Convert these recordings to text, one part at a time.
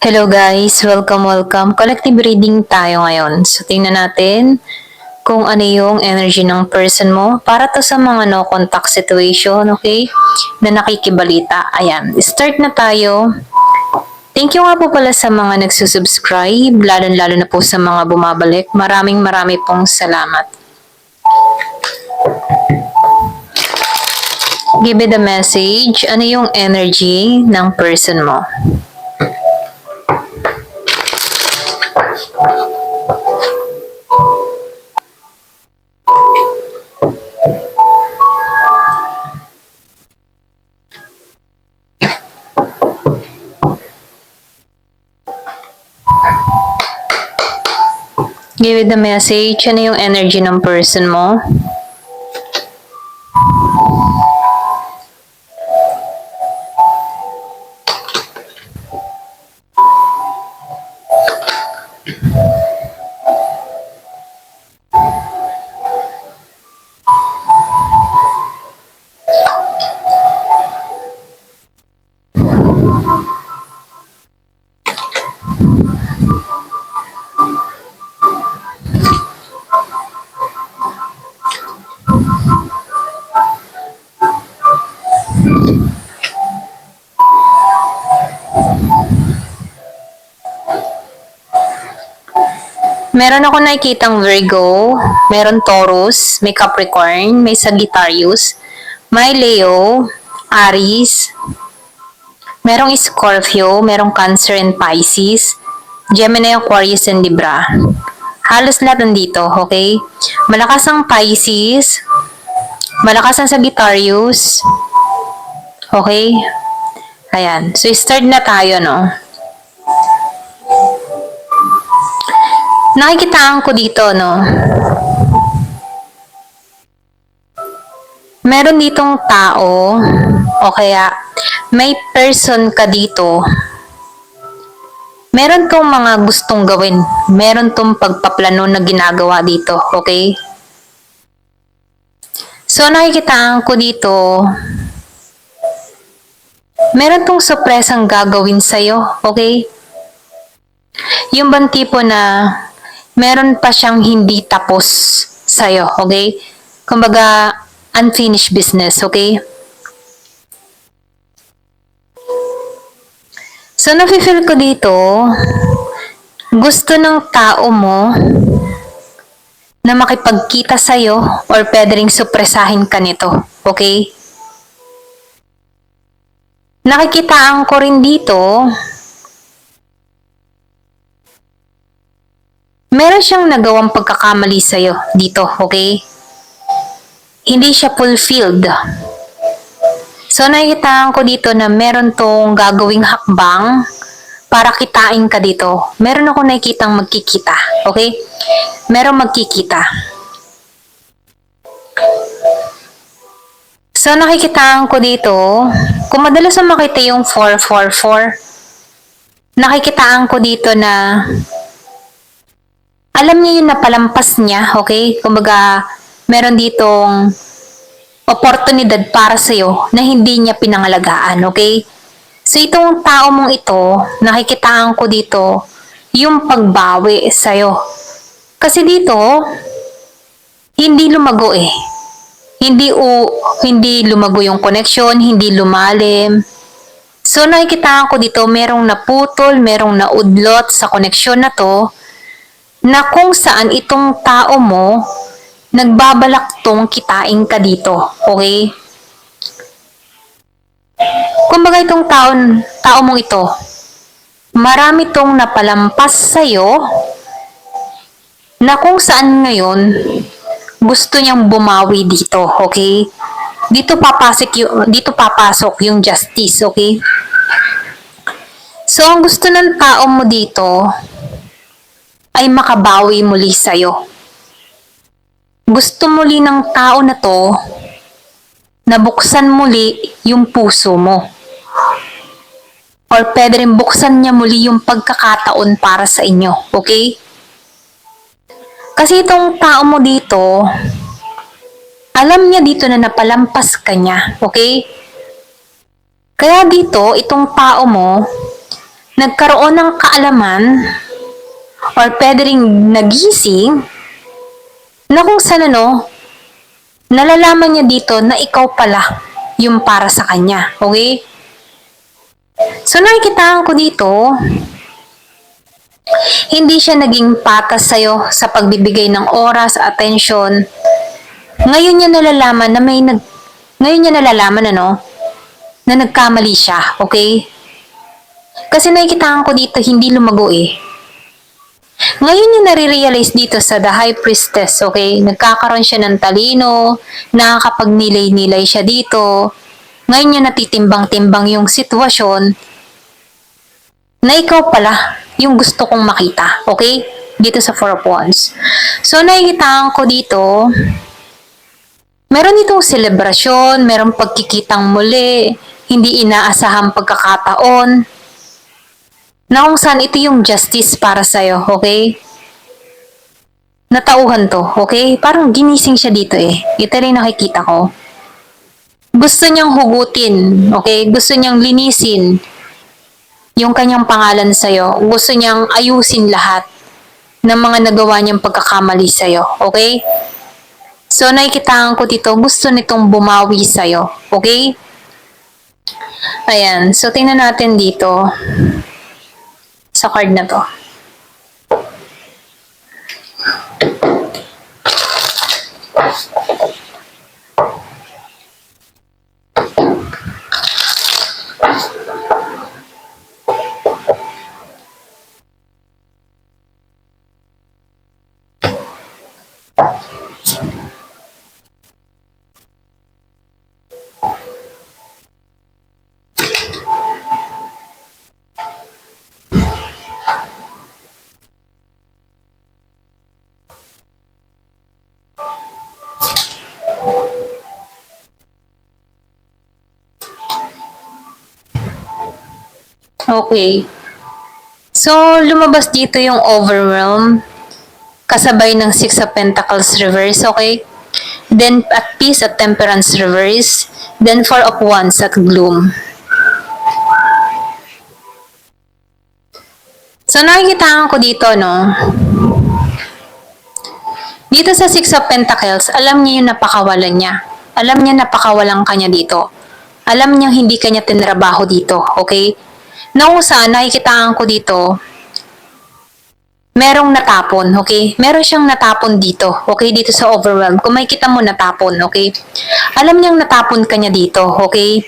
Hello guys, welcome. Collective reading tayo ngayon. So tingnan natin kung ano yung energy ng person mo para to sa mga no contact situation, okay? Na nakikibalita. Ayan, start na tayo. Thank you nga po pala sa mga nagsusubscribe, lalo na po sa mga bumabalik. Maraming pong salamat. Give me the message. Ano yung energy ng person mo? Give it the message. Ano yung energy ng person mo? Meron ako nakikitang Virgo, meron Taurus, may Capricorn, may Sagittarius, may Leo, Aries, merong Scorpio, merong Cancer and Pisces, Gemini, Aquarius, and Libra. Halos lahat nandito, okay? Malakas ang Pisces, malakas ang Sagittarius, okay? Ayan. So, start na tayo, no? Nakikitaan ko dito, no? Meron ditong tao, o kaya may person ka dito. Meron tong mga gustong gawin. Meron tong pagpaplano na ginagawa dito, okay? So, nakikitaan ko dito, meron tong sorpresang gagawin sa'yo, okay? Yung bang tipo na meron pa siyang hindi tapos sa'yo, okay? Kumbaga, unfinished business, okay? So, nafe-feel ko dito, gusto ng tao mo na makipagkita sa'yo or pwede ring supresahin ka nito, okay? Nakikitaan ko rin dito, meron siyang nagawang pagkakamali sa'yo dito, okay? Hindi siya fulfilled. So, nakikitaan ko dito na meron tong gagawing hakbang para kitain ka dito. Meron ako nakikitang magkikita, okay? Meron magkikita. So, nakikitaan ko dito, kung madalas na makita yung 444, nakikitaan ko dito na alam niya yung napalampas niya, okay? Kumbaga, meron ditong oportunidad para sa'yo na hindi niya pinangalagaan, okay? So, itong tao mong ito, nakikitaan ko dito yung pagbawi sa'yo. Kasi dito, hindi lumago eh. Hindi lumago yung connection, hindi lumalim. So, nakikitaan ko dito, merong naputol, merong naudlot sa connection na to, na kung saan itong tao mo, nagbabalak tong kitain ka dito, okay? Kumbaga itong tao mong ito, marami tong napalampas sa'yo, na kung saan ngayon, gusto niyang bumawi dito, okay? Dito papasok yung justice, okay? So, ang gusto ng tao mo dito, ay makabawi muli sa'yo. Gusto muli ng tao na to na buksan muli yung puso mo. Or pwede rin buksan niya muli yung pagkakataon para sa inyo. Okay? Kasi itong tao mo dito, alam niya dito na napalampas ka niya. Okay? Kaya dito, itong tao mo, nagkaroon ng kaalaman or pwede ring nagising na kung saan nalalaman niya dito na ikaw pala yung para sa kanya. Okay? So nakikitaan ko dito, hindi siya naging patas sa'yo sa pagbibigay ng oras, atensyon. Ngayon niya nalalaman na nagkamali siya, okay? Kasi nakikitaan ko dito, hindi lumago eh. Ngayon niya nare-realize dito sa The High Priestess, okay? Nagkakaroon siya ng talino, nakakapagnilay-nilay siya dito. Ngayon niya natitimbang-timbang yung sitwasyon na ikaw pala yung gusto kong makita, okay? Dito sa Four of Wands. So, nakikitaan ko dito, meron itong selebrasyon, meron pagkikitang muli, hindi inaasahang pagkakataon, na kung saan ito yung justice para sa'yo, okay? Natauhan to, okay? Parang ginising siya dito eh. Ito rin nakikita ko. Gusto niyang hugutin, okay? Gusto niyang linisin yung kanyang pangalan sa'yo. Gusto niyang ayusin lahat ng mga nagawa niyang pagkakamali sa'yo, okay? So, nakikitaan ko dito, gusto nitong bumawi sa'yo, okay? Ayan, so tingnan natin dito sa card na to. Okay. So, lumabas dito yung overwhelm kasabay ng Six of Pentacles reverse, okay? Then, at peace at temperance reverse. Then, Four of Wands at gloom. So, nakikitaan ko dito, dito sa Six of Pentacles, alam niya yung napakawalan niya. Alam niya napakawalang kanya dito. Alam niya hindi kanya tinrabaho dito, okay? Na kung saan, nakikitaan ko dito, merong natapon, okay? Meron siyang natapon dito, okay? Dito sa overwhelm. Kung makikita mo, natapon, okay? Alam niyang natapon ka niya dito, okay?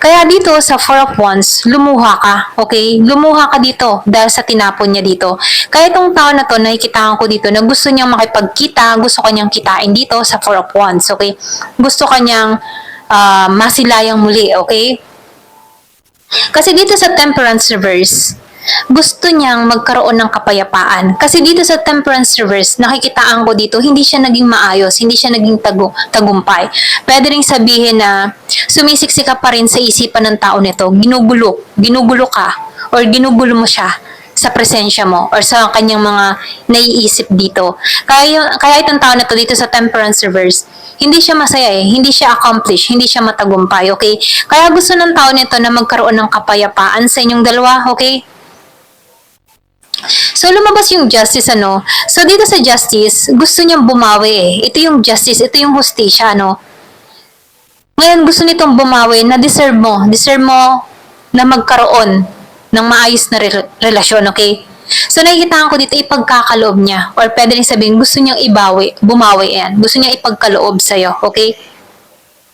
Kaya dito sa Four of Wands, lumuha ka, okay? Lumuha ka dito dahil sa tinapon niya dito. Kaya itong tao na to, nakikitaan ko dito na gusto niyang makipagkita, gusto kanyang kitain dito sa Four of Wands, okay? Gusto kanyang masilayang muli, okay? Kasi dito sa Temperance Reverse, gusto niyang magkaroon ng kapayapaan. Kasi dito sa Temperance Reverse, nakikitaan ko dito, hindi siya naging maayos, hindi siya naging tagumpay. Pwede ring sabihin na sumisiksik ka pa rin sa isipan ng tao nito, ginugulo ka, or ginugulo mo siya sa presensya mo or sa kanyang mga naiisip dito. Kaya itong tao na to dito sa Temperance Reverse, hindi siya masaya hindi siya accomplish, hindi siya matagumpay, okay? Kaya gusto ng tao nito na magkaroon ng kapayapaan sa inyong dalawa, okay? So, lumabas yung justice, So, dito sa justice, gusto niyang bumawi Ito yung justice, ito yung hustisya, Ngayon, gusto nitong bumawi na deserve mo na magkaroon ng maayos na relasyon, okay? So, nakikitaan ko dito, ipagkakaloob niya. Or pwede rin sabihin, gusto niyang bumawi yan. Gusto niya ipagkaloob sa'yo, okay?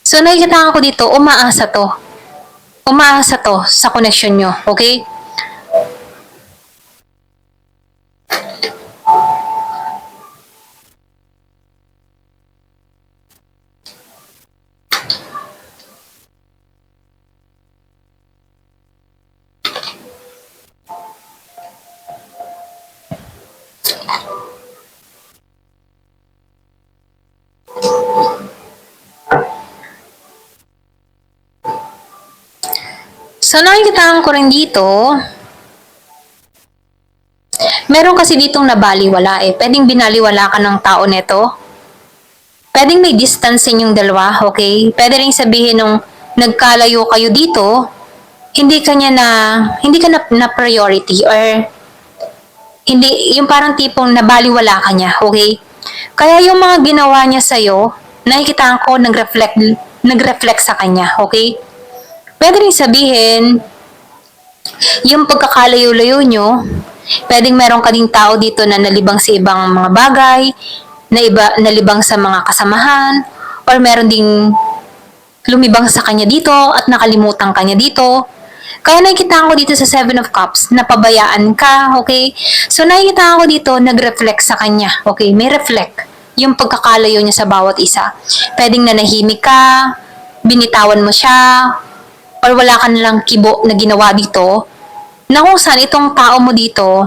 So, nakikitaan ko dito, umaasa to. Umaasa to sa connection nyo, okay? So, nakikitaan ko rin dito, meron kasi ditong nabaliwala Pwedeng binaliwala ka ng tao neto. Pwedeng may distance sa inyong dalawa, okay? Pwede rin sabihin nung nagkalayo kayo dito, hindi ka na priority, or hindi, yung parang tipong nabaliwala ka niya, okay? Kaya yung mga ginawa niya sa'yo, nakikita ko nag-reflect sa kanya, okay? Pwede rin sabihin, yung pagkakalayo-layo nyo, pwedeng meron ka ding tao dito na nalibang sa ibang mga bagay, nalibang sa mga kasamahan, or meron ding lumibang sa kanya dito at nakalimutan kanya dito. Kaya nakikita ko dito sa Seven of Cups, napabayaan ka, okay? So nakikita ko dito, nag-reflect sa kanya, okay? May reflect yung pagkakalayo niya sa bawat isa. Pwedeng nanahimik ka, binitawan mo siya, or wala ka nalang kibo na ginawa dito, na kung saan itong tao mo dito,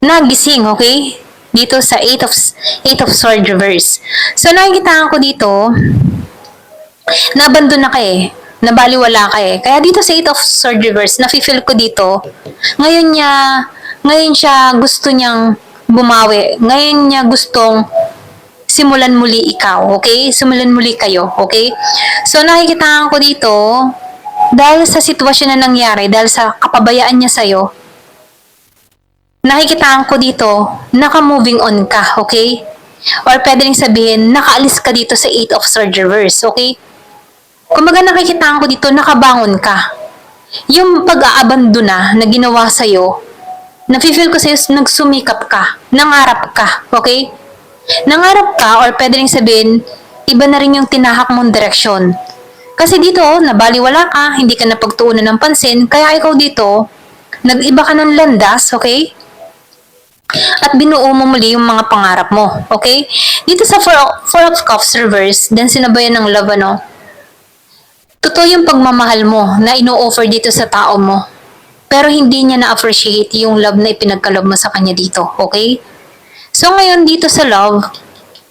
nagising, okay? Dito sa Eight of Sword Reverse. So nakikita ko dito, nabandon na ka eh. Nabaliwala ka eh. Kaya dito sa Eight of Sword Reverse, nafe-feel ko dito, ngayon siya gusto niyang bumawi. Ngayon niya gustong simulan muli ikaw, okay? Simulan muli kayo, okay? So nakikita ko dito, dahil sa sitwasyon na nangyari, dahil sa kapabayaan niya sa'yo, nakikita ko dito, naka-moving on ka, okay? Or pwede rin sabihin, nakaalis ka dito sa Eight of Sword Reverse, okay? Kumbaga nakikita ko dito, nakabangon ka. Yung pag-aabandona na ginawa sa'yo, nafe-feel ko sa'yo, nagsumikap ka, nangarap ka, okay? Nangarap ka, or pwede rin sabihin, iba na rin yung tinahak mong direksyon. Kasi dito, nabaliwala ka, hindi ka napagtuunan ng pansin, kaya ikaw dito, nag-iba ka ng landas, okay? At binuo mo muli yung mga pangarap mo, okay? Dito sa Four of Cups reverse, then sinabayan ng love, ano? Totoo yung pagmamahal mo na ino-offer dito sa tao mo. Pero hindi niya na-appreciate yung love na ipinagkalob mo sa kanya dito, okay? So ngayon dito sa love,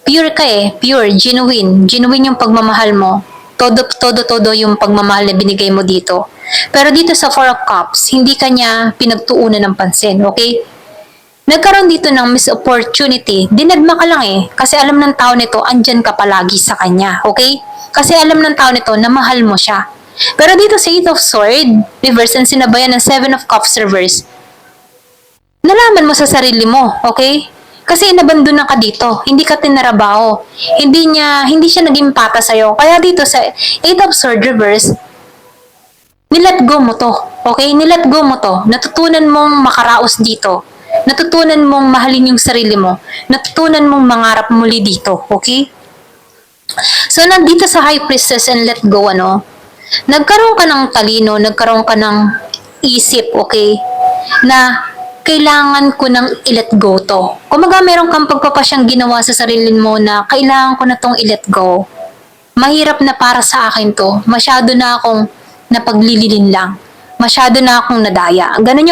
pure ka eh, pure, genuine. Genuine yung pagmamahal mo. Todo yung pagmamahal na binigay mo dito. Pero dito sa Four of Cups, hindi ka niya pinagtuunan ng pansin, okay? Nagkaroon dito ng miss opportunity. Dinadma ka lang eh. Kasi alam ng tao nito, andyan ka palagi sa kanya. Okay? Kasi alam ng tao nito na mahal mo siya. Pero dito sa Eight of Sword, reverse, and sinabayan ng Seven of Cups reverse, nalaman mo sa sarili mo. Okay? Kasi inabandon ka dito. Hindi ka tinarabaho. Hindi siya naging pata sa'yo. Kaya dito sa Eight of Sword reverse, nilet go mo to. Okay? Nilet go mo to. Natutunan mong makaraos dito. Natutunan mong mahalin yung sarili mo. Natutunan mong mangarap muli dito. Okay? So, nandito sa High Priestess and let go, ano? Nagkaroon ka ng talino, nagkaroon ka ng isip, okay? Na kailangan ko nang i-let go to. Kumaga meron kang pagpapasyang ginawa sa sarili mo na kailangan ko na tong i-let go. Mahirap na para sa akin to. Masyado na akong napaglililin lang. Masyado na akong nadaya. Ganun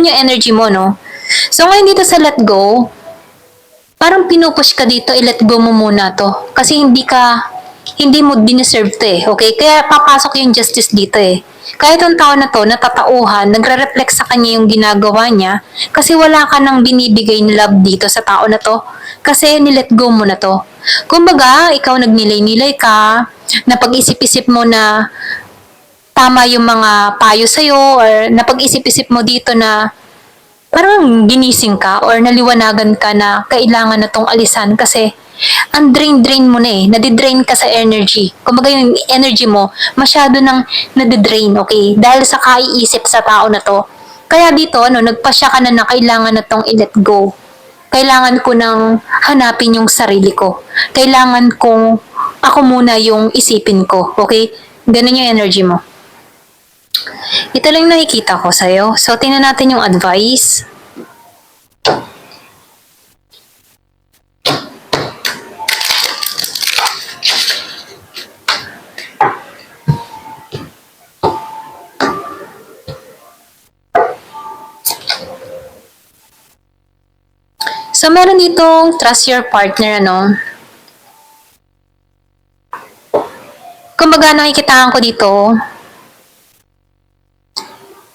yung energy mo, no? So ngayon dito sa let go, parang pinupush ka dito, i-let go mo muna to. Kasi hindi mo dineserve to eh, okay? Kaya papasok yung justice dito eh. Kaya itong tao na to, natatauhan, nagre-reflect sa kanya yung ginagawa niya, kasi wala ka nang binibigay na love dito sa tao na to. Kasi ni-let go mo na to. Kumbaga, ikaw nagnilay-nilay ka, napag-isip-isip mo na tama yung mga payo sa'yo, or napag-isip-isip mo dito na parang ginising ka or naliwanagan ka na kailangan na tong alisan kasi ang drain mo na eh. Nadidrain ka sa energy. Kumbaga yung energy mo, masyado nang nadidrain, okay? Dahil sa kaiisip sa tao na to. Kaya dito, nagpasya ka na kailangan na tong i-let go. Kailangan ko nang hanapin yung sarili ko. Kailangan kong ako muna yung isipin ko, okay? Ganun yung energy mo. Ito lang nakikita ko sa'yo. So, tingnan natin yung advice. So, meron ditong trust your partner, ano? Kumbaga, nakikitaan ko dito,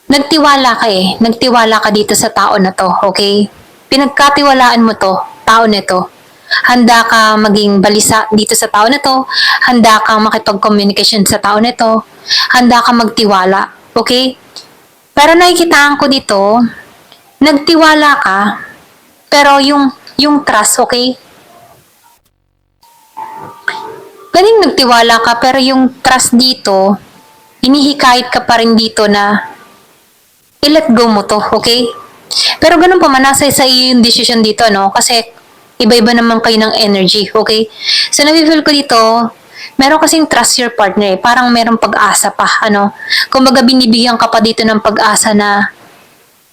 nagtiwala ka eh. Nagtiwala ka dito sa tao na to, okay? Pinagkatiwalaan mo to, tao na to. Handa ka maging balisa dito sa tao na to. Handa kang makipag-communication sa tao na to. handa ka magtiwala, okay? Pero nakikitaan ko dito, nagtiwala ka, pero yung trust, okay? Galing nagtiwala ka, pero yung trust dito, inihikayat ka pa rin dito na i-let go mo to, okay? Pero ganun pa man, nasa sa iyo yung decision dito, no? Kasi iba-iba naman kayo ng energy, okay? So, nafe-feel ko dito, meron kasing trust your partner, parang merong pag-asa pa, ano? Kumbaga, binibigyan ka pa dito ng pag-asa na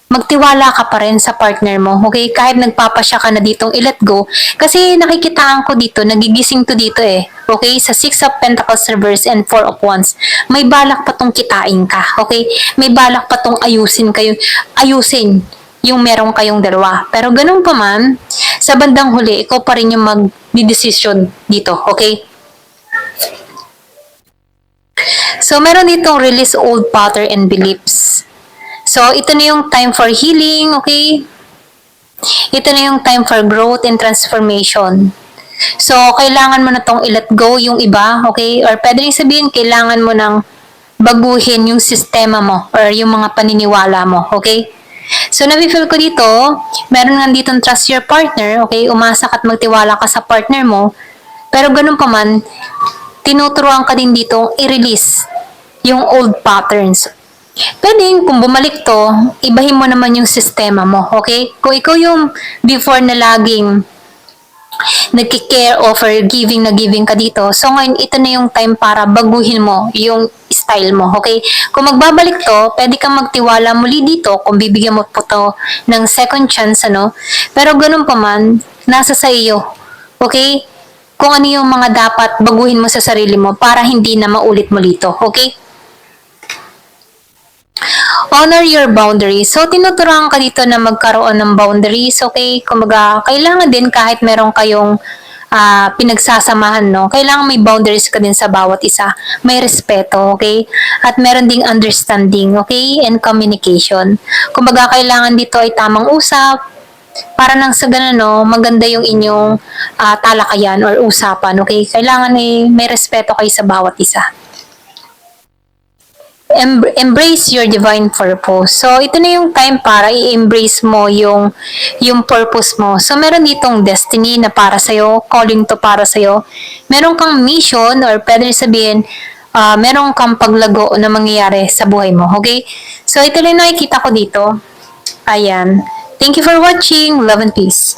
magtiwala ka pa rin sa partner mo, okay? Kahit nagpapasya ka na ditong i-let go, kasi nakikitaan ko dito, nagigising to dito eh, okay? Sa 6 of Pentacles reverse and 4 of Wands, may balak pa tong kitain ka, okay? May balak pa tong ayusin yung meron kayong dalawa. Pero ganun pa man, sa bandang huli, ikaw pa rin yung mag-decision dito, okay? So, meron ditong release old pattern and beliefs. So, ito na yung time for healing, okay? Ito na yung time for growth and transformation. So, kailangan mo na tong i-let go yung iba, okay? Or pwede rin sabihin, kailangan mo nang baguhin yung sistema mo or yung mga paniniwala mo, okay? So, nafe-feel ko dito, meron nga ditong trust your partner, okay? Umasa ka at magtiwala ka sa partner mo. Pero ganun pa man, tinuturuan ka din dito i-release yung old patterns. Pwede, kung bumalik to, ibahin mo naman yung sistema mo, okay? Kung ikaw yung before na laging nagki-care or giving na giving ka dito, so ngayon ito na yung time para baguhin mo yung style mo, okay? Kung magbabalik to, pwede kang magtiwala muli dito kung bibigyan mo po to ng second chance, ano? Pero ganun pa man, nasa sa iyo, okay? Kung ano yung mga dapat baguhin mo sa sarili mo para hindi na maulit muli to, okay? Honor your boundaries. So, tinuturuan ka dito na magkaroon ng boundaries, okay? Kumbaga, kailangan din kahit meron kayong pinagsasamahan, no? Kailangan may boundaries ka din sa bawat isa. May respeto, okay? At meron ding understanding, okay? And communication. Kumbaga, kailangan dito ay tamang usap, para nang sa ganun, no, maganda yung inyong talakayan or usapan, okay? Kailangan may respeto kayo sa bawat isa. Embrace your divine purpose. So, ito na yung time para i-embrace mo yung purpose mo. So, meron ditong destiny na para sa'yo, calling to para sa'yo. Meron kang mission or pwede sabihin, meron kang paglago na mangyayari sa buhay mo. Okay? So, ito lang nakikita ko dito. Ayan. Thank you for watching. Love and peace.